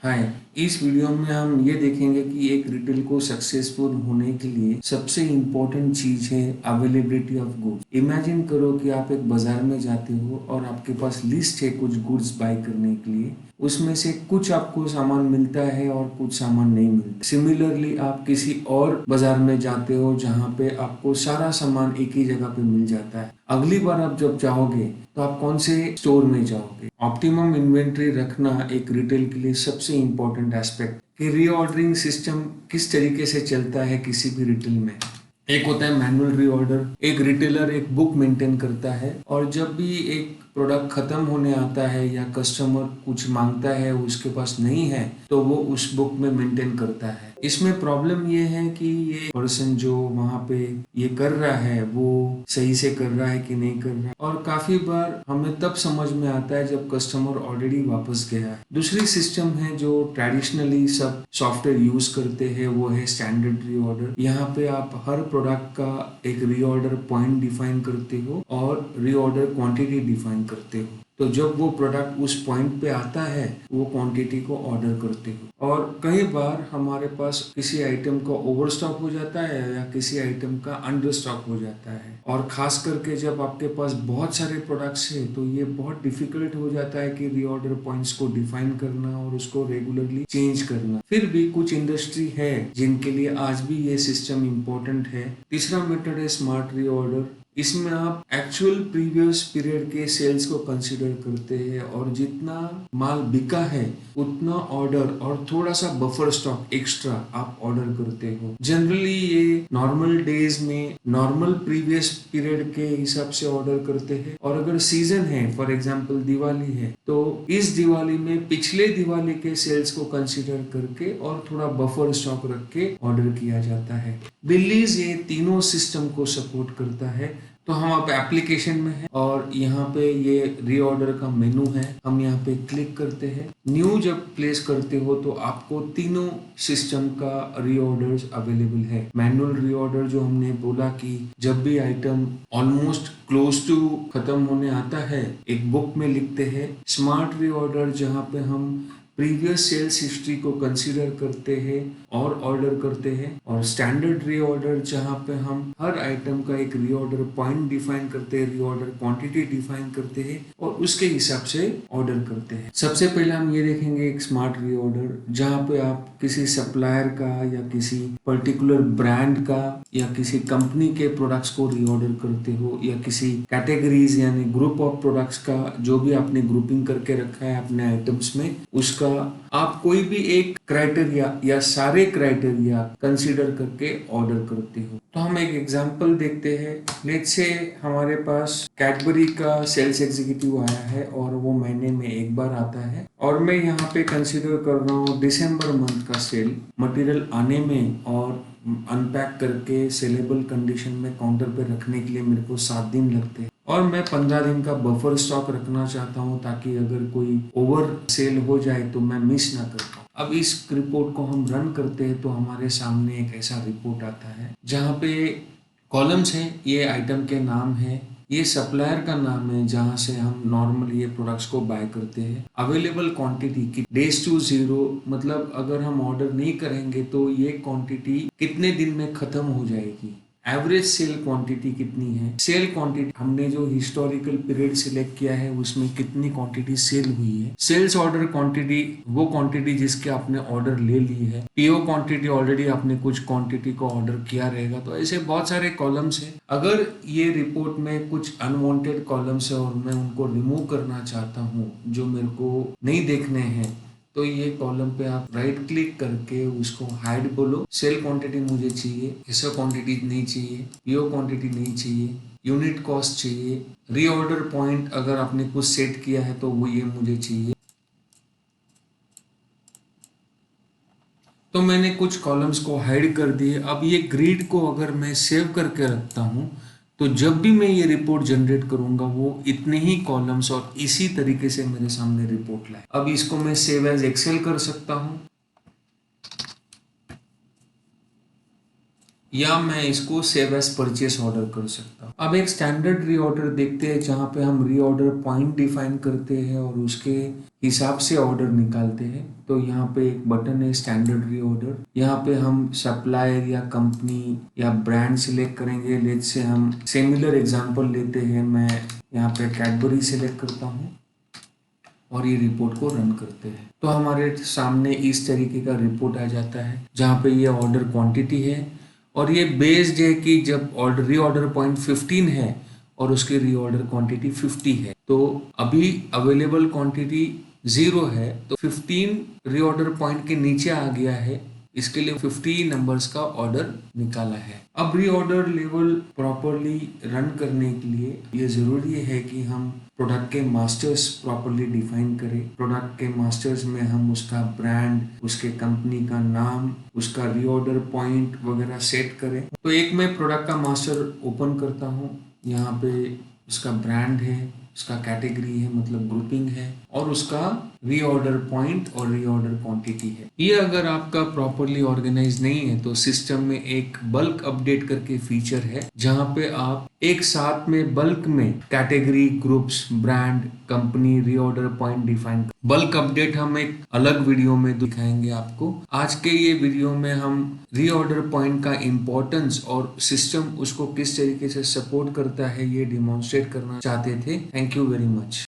हाय। इस वीडियो में हम ये देखेंगे कि एक रिटेल को सक्सेसफुल होने के लिए सबसे इम्पोर्टेंट चीज है अवेलेबिलिटी ऑफ गुड्स। इमेजिन करो कि आप एक बाजार में जाते हो और आपके पास लिस्ट है कुछ गुड्स बाय करने के लिए। उसमें से कुछ आपको सामान मिलता है और कुछ सामान नहीं मिलता। सिमिलरली आप किसी और बाजार में जाते हो जहाँ पे आपको सारा सामान एक ही जगह पे मिल जाता है। अगली बार आप जब जाओगे तो आप कौन से स्टोर में जाओगे? ऑप्टिमम इन्वेंट्री रखना एक रिटेल के लिए सबसे इम्पोर्टेंट एस्पेक्ट कि रीऑर्डरिंग सिस्टम किस तरीके से चलता है किसी भी रिटेल में। एक होता है मैनुअल रीऑर्डर। एक रिटेलर एक बुक मेंटेन करता है और जब भी एक प्रोडक्ट खत्म होने आता है या कस्टमर कुछ मांगता है उसके पास नहीं है तो वो उस बुक में मेंटेन करता है। इसमें प्रॉब्लम ये है कि ये पर्सन जो वहाँ पे ये कर रहा है वो सही से कर रहा है कि नहीं कर रहा है, और काफी बार हमें तब समझ में आता है जब कस्टमर ऑलरेडी वापस गया है। दूसरी सिस्टम है जो ट्रेडिशनली सब सॉफ्टवेयर यूज करते हैं, वो है स्टैंडर्ड रीऑर्डर। यहाँ पे आप हर प्रोडक्ट का एक रीऑर्डर पॉइंट डिफाइन करते हो और रीऑर्डर क्वांटिटी डिफाइन करते हो। तो जब वो प्रोडक्ट उस पॉइंट पे आता है वो क्वांटिटी को ऑर्डर करते हो। और कई बार हमारे पास किसी आइटम का ओवर स्टॉक हो जाता है या किसी आइटम का अंडर स्टॉक हो जाता है, और खास करके जब आपके पास बहुत सारे प्रोडक्ट्स है तो ये बहुत डिफिकल्ट हो जाता है कि रीऑर्डर पॉइंट्स को डिफाइन करना और उसको रेगुलरली चेंज करना। फिर भी कुछ इंडस्ट्री है जिनके लिए आज भी ये सिस्टम इम्पोर्टेंट है। तीसरा मेथड है स्मार्ट रीऑर्डर। इसमें आप एक्चुअल प्रीवियस पीरियड के सेल्स को कंसीडर करते हैं और जितना माल बिका है उतना ऑर्डर और थोड़ा सा बफर स्टॉक एक्स्ट्रा आप ऑर्डर करते हो। जनरली ये नॉर्मल डेज में नॉर्मल प्रीवियस पीरियड के हिसाब से ऑर्डर करते हैं, और अगर सीजन है फॉर एग्जांपल दिवाली है तो इस दिवाली में पिछले दिवाली के सेल्स को कंसीडर करके और थोड़ा बफर स्टॉक रख के ऑर्डर किया जाता है। बिलीज ये तीनों सिस्टम को सपोर्ट करता है। तो हम आप एप्लीकेशन में हैं और यहाँ पे ये रीऑर्डर का मेनू है, हम यहाँ पे क्लिक करते हैं। न्यू जब प्लेस करते हो तो आपको तीनों सिस्टम का रीऑर्डर्स अवेलेबल है। मैनुअल रीऑर्डर जो हमने बोला कि जब भी आइटम ऑलमोस्ट क्लोज टू खत्म होने आता है एक बुक में लिखते हैं। स्मार्ट रीऑर्डर जहाँ पे हम प्रीवियस सेल्स हिस्ट्री को कंसीडर करते हैं और ऑर्डर करते हैं। और स्टैंडर्ड रीऑर्डर जहाँ पे हम हर आइटम का एक रीऑर्डर पॉइंट डिफाइन करते हैं, रीऑर्डर क्वांटिटी डिफाइन करते हैं और उसके हिसाब से ऑर्डर करते हैं। सबसे पहले हम ये देखेंगे एक स्मार्ट रीऑर्डर जहाँ पे आप किसी सप्लायर का या किसी पर्टिकुलर ब्रांड का या किसी कंपनी के प्रोडक्ट्स को रीऑर्डर करते हो, या किसी कैटेगरीज यानी ग्रुप ऑफ प्रोडक्ट्स का जो भी आपने ग्रुपिंग करके रखा है अपने आइटम्स में उसका आप कोई भी एक क्राइटेरिया या सारे क्राइटेरिया कंसीडर करके ऑर्डर करते हो। तो हम एक एग्जांपल देखते हैं। लेट्स से हमारे पास कैडबरी का सेल्स एग्जीक्यूटिव आया है और वो महीने में एक बार आता है, और मैं यहाँ पे कंसीडर कर रहा हूँ दिसंबर मंथ का सेल। मटेरियल आने में और अनपैक करके सेलेबल कंडीशन में काउंटर पे रखने के लिए मेरे को 7 दिन लगते हैं, और मैं 15 दिन का बफर स्टॉक रखना चाहता हूँ ताकि अगर कोई ओवर सेल हो जाए तो मैं मिस ना कर पाऊँ। अब इस रिपोर्ट को हम रन करते हैं तो हमारे सामने एक ऐसा रिपोर्ट आता है जहाँ पे कॉलम्स हैं, ये आइटम के नाम है, ये सप्लायर का नाम है जहाँ से हम नॉर्मली ये प्रोडक्ट्स को बाय करते हैं, अवेलेबल क्वांटिटी की डेज टू जीरो, मतलब अगर हम ऑर्डर नहीं करेंगे तो ये क्वांटिटी कितने दिन में खत्म हो जाएगी, एवरेज सेल क्वांटिटी कितनी है, सेल क्वांटिटी हमने जो हिस्टोरिकल पीरियड सिलेक्ट किया है उसमें कितनी क्वांटिटी सेल हुई है, सेल्स ऑर्डर क्वांटिटी वो क्वांटिटी जिसके आपने ऑर्डर ले ली है, पीओ क्वांटिटी ऑलरेडी आपने कुछ क्वांटिटी को ऑर्डर किया रहेगा। तो ऐसे बहुत सारे कॉलम्स हैं। अगर ये रिपोर्ट में कुछ अनवांटेड कॉलम्स है और मैं उनको रिमूव करना चाहता हूँ जो मेरे को नहीं देखने हैं, तो ये कॉलम पे आप राइट क्लिक करके उसको हाइड बोलो। सेल क्वांटिटी मुझे चाहिए, ऐसा क्वांटिटी नहीं चाहिए, पीओ क्वांटिटी नहीं चाहिए, यूनिट कॉस्ट चाहिए, रीऑर्डर पॉइंट अगर आपने कुछ सेट किया है तो वो ये मुझे चाहिए। तो मैंने कुछ कॉलम्स को हाइड कर दिए। अब ये ग्रिड को अगर मैं सेव करके रखता हूँ तो जब भी मैं ये रिपोर्ट जनरेट करूंगा वो इतने ही कॉलम्स और इसी तरीके से मेरे सामने रिपोर्ट लाए। अब इसको मैं सेव एज एक्सेल कर सकता हूँ। या मैं इसको सेव एज परचेस ऑर्डर कर सकता हूँ। अब एक स्टैंडर्ड रीऑर्डर देखते हैं जहाँ पे हम रीऑर्डर पॉइंट डिफाइन करते हैं और उसके हिसाब से ऑर्डर निकालते हैं। तो यहाँ पे एक बटन है स्टैंडर्ड रीऑर्डर। यहाँ पे हम सप्लायर या कंपनी या ब्रांड सिलेक्ट करेंगे। लेट्स से हम सिमिलर एग्जांपल लेते हैं, मैं यहाँ पे कैडबरी सिलेक्ट करता हूँ और ये रिपोर्ट को रन करते हैं तो हमारे सामने इस तरीके का रिपोर्ट आ जाता है जहाँ पे ये ऑर्डर क्वांटिटी है और ये बेस्ड है कि जब ऑर्डर रीऑर्डर पॉइंट 15 है और उसकी रीऑर्डर क्वांटिटी 50 है तो अभी अवेलेबल क्वांटिटी 0 है तो 15 रीऑर्डर पॉइंट के नीचे आ गया है, इसके लिए 50 नंबर्स का ऑर्डर निकाला है। अब रीऑर्डर लेवल प्रॉपरली रन करने के लिए ये जरूरी है कि हम प्रोडक्ट के मास्टर्स प्रॉपरली डिफाइन करें। प्रोडक्ट के मास्टर्स में हम उसका ब्रांड, उसके कंपनी का नाम, उसका रीऑर्डर पॉइंट वगैरह सेट करें। तो एक मैं प्रोडक्ट का मास्टर ओपन करता हूँ, यहाँ पे उसका ब्रांड है, उसका कैटेगरी है मतलब ग्रुपिंग है और उसका रीऑर्डर पॉइंट और रीऑर्डर क्वांटिटी है। ये अगर आपका प्रॉपरली ऑर्गेनाइज नहीं है तो सिस्टम में एक बल्क अपडेट करके फीचर है जहां पे आप एक साथ में बल्क में category, groups, brand, company, reorder point define. Bulk update हम एक अलग वीडियो में दिखाएंगे आपको। आज के ये वीडियो में हम रीऑर्डर पॉइंट का इंपॉर्टेंस और सिस्टम उसको किस तरीके से सपोर्ट करता है ये डिमॉन्स्ट्रेट करना चाहते थे। Thank you very much.